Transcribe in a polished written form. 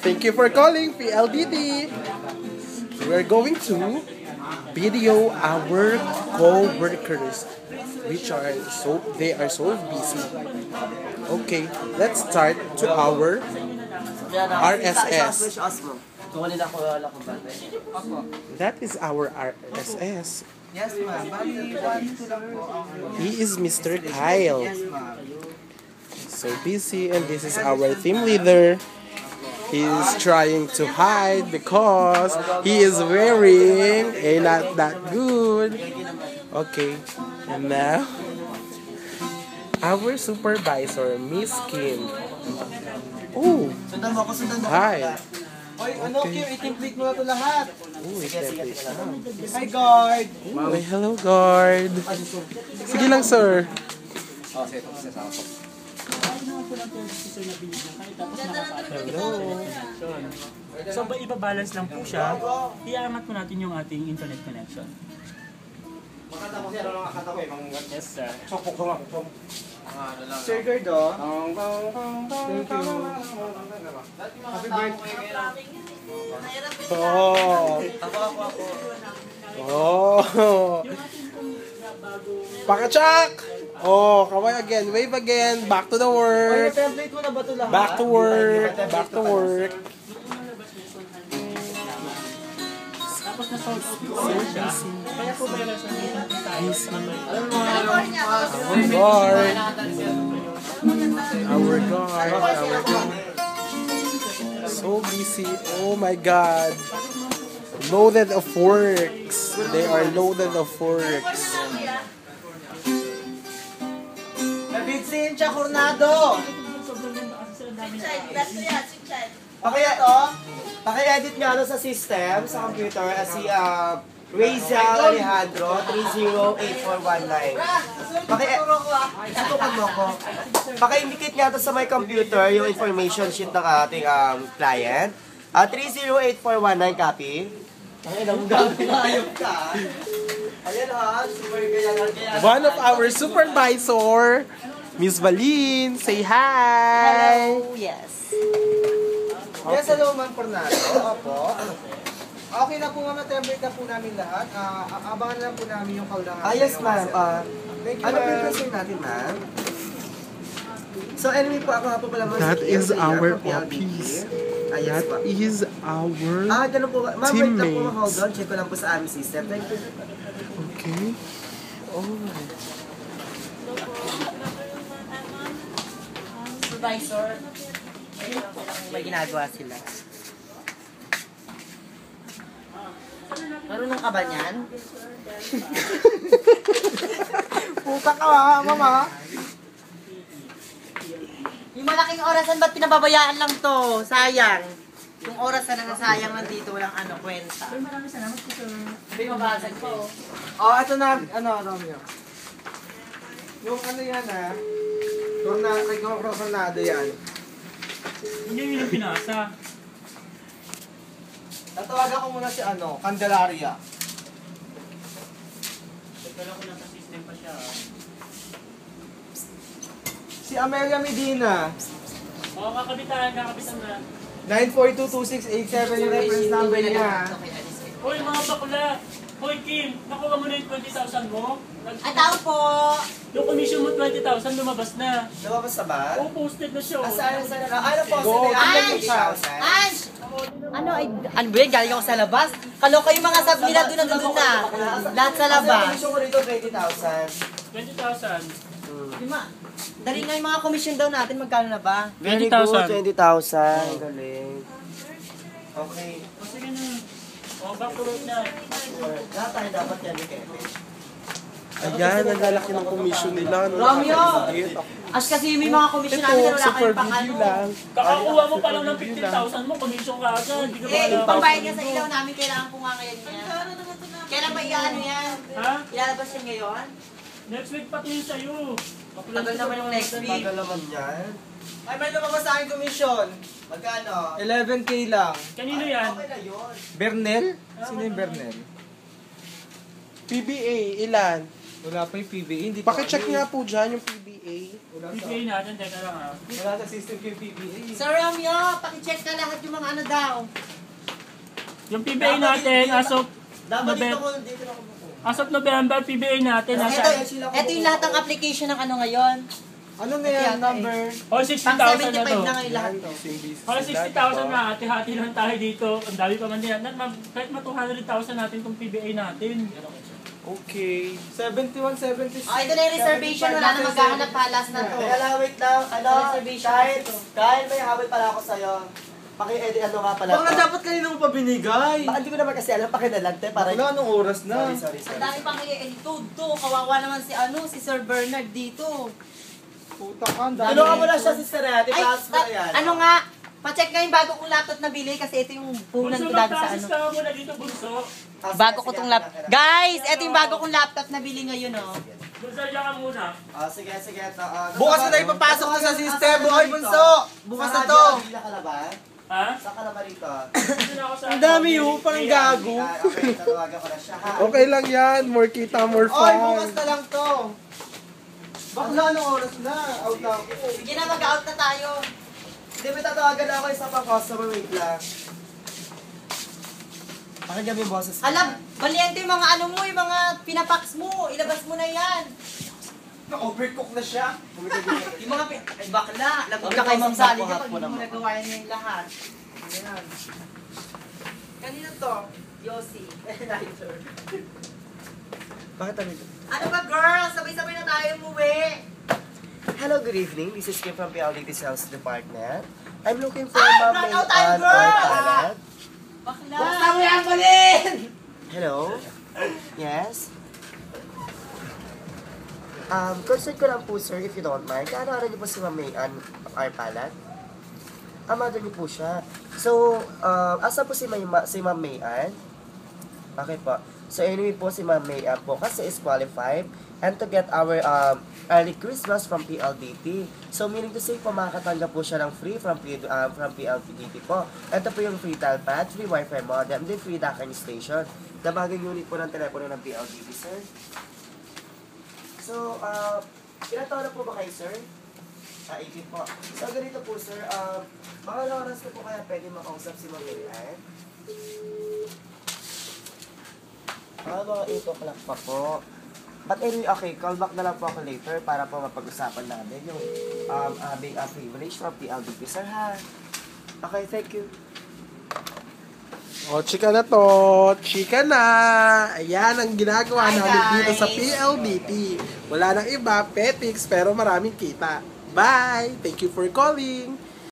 Thank you for calling PLDT. We're going to video our co-workers, which are so busy. Okay, let's start to our RSS. That is our RSS. Yes, ma'am. Bali, 1, 2 lang po. He is Mr. Kyle. Yes, ma'am. So busy, and this is our team leader. He is trying to hide because he is wearing a not that good. Okay, and now our supervisor, Miss Kim. Oh, Sundan mo ako, sundan mo ako. hi. Oy, ano, Kim? I-template mo na ito lahat. Oh, template na. Hi, guard. Oh, hello, guard. Sige lang, sir. Hello. So, iba-balance lang po siya. Iaangat po natin yung ating internet connection. Yes, sir. Sir Guard, oh. Thank you. Happy birthday. Oh. Ako. Oh. Pakachak! Oh, kaway again. Wave again. Back to the Oy, work. template mo na ba ito lahat? Back to work. Back to work. Tapos na-sold out po siya. Kaya po ba yung sa Our guard. Our guard. So busy. Oh my God. Loaded of works. They are loaded of works. David Cynthia Coronado. Paki-edit nga sa system, sa computer, si Razel Alejandro 308419. Tutukan mo ko. Paki-indicate nga sa my computer yung information sheet ng ating client. 308419 copy. Ayun, ayop ka. Ayan ha, super gaya. One of our supervisor, Miss Valin, say hi. Hello, yes. Yes, hello, Ma'am Coronado. Opo. Okay na po, ma'am. Na-template na po namin lahat. Abangan na lang po namin yung kaulangan. Yes, ma'am. Thank you, ma'am. Ano po natin, ma'am? So, anyway po, ako nga po pala, ma'am. That is our from PLDT. office. Yes, That po. is our Ganun po. Ma'am, wait lang po. teammates. Hold on. Check ko lang po sa aming system. Thank you. Okay. Oh. Supervisor. May ginagawa sila. Marunong ka ba niyan? Puta ka, mama. Yung malaking orasan, ba't pinababayaan lang to? Sayang. Yung orasan na nasayang nandito, walang kwenta. Maraming salamat po, sir. Hindi, mabasag ko. Ito na. Romeo. Yung yan, kay Coronado yan. Hindi yung pinasa. Tatawagan ko muna si Candelaria. Pero ko nasa system pa siya. Si Amelia Medina. Oo, kakabitan na. 9422687 yung reference number niya. Hoy, mga bakla! Hoy, Kim! Nakuha mo na yung 20,000 mo? Ay, tao po! Yung commission mo 20,000, lumabas na. Lumabas na ba? Oo, posted na siya. Saan ka? Ano po? Go. Ash! Ano ba yan? Galing ako sa labas? Kaloka yung mga sab nila doon na. Lahat sa labas. Kasi ko rito 20,000. 20,000. Lima. Dali nga yung mga commission daw natin. Magkano na ba? Very 20,000. good, 20,000. Galing. Okay. O, sige na. O, back to work na. Lahat tayo dapat yan ni Kevin. Ayan, ang lalaki ng commission nila. No? Romeo! Nakakagigit. As kasi may mga commission namin na Ito, wala super kayong video pakano. lang. Kakakuha mo pa lang ng 15,000 mo, commission ka agad. Hindi ka ba Yung pambayad nga sa ilaw namin, kailangan po nga ngayon yan. Kailan ba iaano yan? Ha? Ilalabas yan ngayon? Next week pati yun sa'yo. Tagal naman yung next week. Tagal naman yan. Ay, may lumabas sa akin commission. Magkano? 11K lang. Kanino yan? Okay na yun. Bernel? Sino yung Bernel? PBA, ilan? Wala pa yung PBA, hindi pa. Pakicheck nga po dyan yung PBA. PBA? PBA natin, teka lang ah. Wala sa system ko yung PBA. Sir Romeo, pakicheck ka lahat yung mga ano daw. Yung PBA natin, as of November, PBA natin, Ito yung lahat ng application ng ano ngayon. Ano na yan, number? O, Pang 60,000 na 75 to. na ngayon lahat. O, 60,000 na, hati-hati lang tayo dito. Ang dami pa man din. Kahit 200,000 natin itong PBA natin. Okay. 71, 76. Oh, ito na yung reservation. Wala na maghahanap palas na to. Kaya lang, wait lang. Ano, Reservation kahit may habol pala ako sa'yo. Paki-edit ano nga pala. Baka na dapat kanina mo pa binigay. Baka hindi ko naman kasi alam, pakinalante para... Wala, anong oras na? Sorry. Ang dami pang i-editude to. Kawawa naman si Sir Bernard dito. Puta ka, ang dami. Ano ka mo na siya, Sister Ate? Ay, Pass mo na yan. ano nga, pacheck nga yung bago kong laptop na bili kasi ito yung puhunan Bunso, ko dati sa mag-process ano. ka muna dito, Bunso. Bago ko tong laptop. Guys, ito yung bago kong laptop na bili ngayon, oh. Bunso, diyan ka muna. Sige. Bukas na ipapasok na sa system. Oy, bunso! Bukas na to. Bila ka na ba? Ha? Saan ka na ba rito? Dito na ako sa... Ang dami yun, parang gago. Okay, tatawagan ko na siya ha. Okay lang yan. More kita, more Oy, bukas fun. na lang to. Bakla, anong oras na? Out na ako. Sige na, mag-out na tayo. Hindi, may tatawagan ako isa pang customer, wait lang. Pakinggan mo yung boses ko. Alam, valiente yung mga ano mo, yung mga pinapax mo. Ilabas mo na yan. Na-overcook na siya. Yung mga ay bakla. Lagot Ano na kay ba, Ma'am Sally hapon dyan pag hindi mo naman. nagawa yan yung lahat. Ayan. Kanino to? Yossi. Bakit ano ito? Ano ba girls? Sabay-sabay na tayo umuwi. Hello, good evening. This is Kim from PLDT Sales Department. I'm looking for Ay, Ma'am brown May out tayo, Ann girl! or Palad. Bakla. Buksan mo yan, Colin! Hello? Yes? Concern ko lang po, sir, if you don't mind. Kaano-ano niyo po si Ma'am May Ann or Palad? Mother niyo po siya. So, asa po si Ma'am May Ann? Okay po. So, anyway po, si Ma'am May Ann po kasi is qualified and to get our early Christmas from PLDT. So, meaning to say po, makakatanggap po siya ng free from PLDT po. Ito po yung free talpad, free wifi modem, then free docking station. Na bagong unit po ng telepono ng PLDT, sir. So, ilan taon na po ba kayo, sir? 18 po. So, ganito po, sir. Mga oras ko po kaya pwede makausap si Ma'am May Ann? Mga 8 o'clock pa po. But anyway, okay, call back na lang po ako later para po mapag-usapan natin yung aming privilege from PLDT, sir, ha? Okay, thank you. O, chika na to. Chika na. Ayan ang ginagawa Hi, namin dito sa guys. PLDT. Wala nang iba, Petix, pero maraming kita. Bye! Thank you for calling.